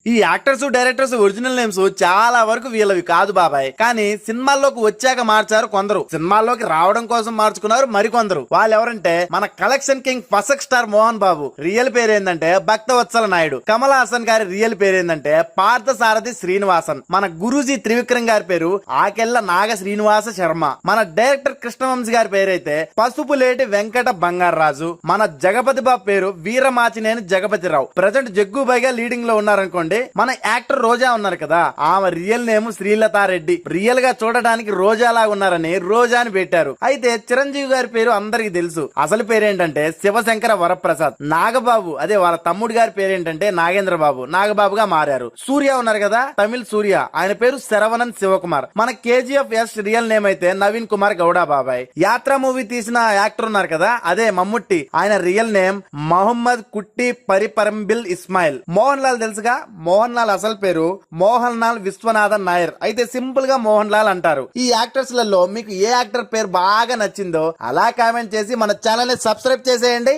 ఈ actors directors original names చాలా వరకు వీళ్ళవి కాదు బాబాయ్, కానీ సినిమాల్లోకి వచ్చాక మార్చారు కొందరు, సినిమాల్లోకి రావడం కోసం మార్చుకున్నారు మరికొందరు. వాళ్ళు ఎవరంటే మన collection king ఫసక్ star Mohan Babu real పేరు ఏంటంటే భక్తవత్సల నాయుడు. కమల్ హాసన్ గారి రియల్ పేరు ఏంటంటే పార్థ సారథి శ్రీనివాసన్. మన గురూజీ త్రివిక్రమ్ గారి పేరు ఆకెళ్ల నాగ శ్రీనివాస శర్మ. మన డైరెక్టర్ కృష్ణవంశీ గారి పేరైతే పసుపులేటి వెంకట బంగారరాజు. మన జగపతి బాబు పేరు వీరమాచినేని జగపతిరావు. ప్రజెంట్ జగ్గుబాయ్ గా లీడింగ్ లో ఉన్నారనుకోండి. మన యాక్టర్ రోజా ఉన్నారు కదా, ఆమె రియల్ నేమ్ శ్రీలతారెడ్డి. రియల్ గా చూడడానికి రోజా లాగా ఉన్నారని రోజా అని పెట్టారు. అయితే చిరంజీవి గారి పేరు అందరికి తెలుసు, అసలు పేరేంటంటే శివశంకర వరప్రసాద్. నాగబాబు అదే వాళ్ళ తమ్ముడు గారి పేరేంటంటే నాగేంద్ర బాబు, నాగబాబుగా మారారు. సూర్య ఉన్నారు కదా, తమిళ్ సూర్య, ఆయన పేరు శరవణన్ శివకుమార్. మన కేజీఎఫ్ ఎస్ రియల్ నేమ్ అయితే నవీన్ కుమార్ గౌడ బాబాయ్. యాత్ర మూవీ తీసిన యాక్టర్ ఉన్నారు కదా, అదే మమ్ముట్టి, ఆయన రియల్ నేమ్ మహమ్మద్ కుట్టి పరిపరంబిల్ ఇస్మాయిల్. మోహన్ లాల్ తెలుసుగా, మోహన్ లాల్ అసలు పేరు మోహన్ లాల్ విశ్వనాథన్ నాయర్, అయితే సింపుల్ గా మోహన్ లాల్ అంటారు. ఈ యాక్టర్స్ లలో మీకు ఏ యాక్టర్ పేరు బాగా నచ్చిందో అలా కామెంట్ చేసి మన ఛానల్ ని సబ్స్క్రైబ్ చేసేయండి.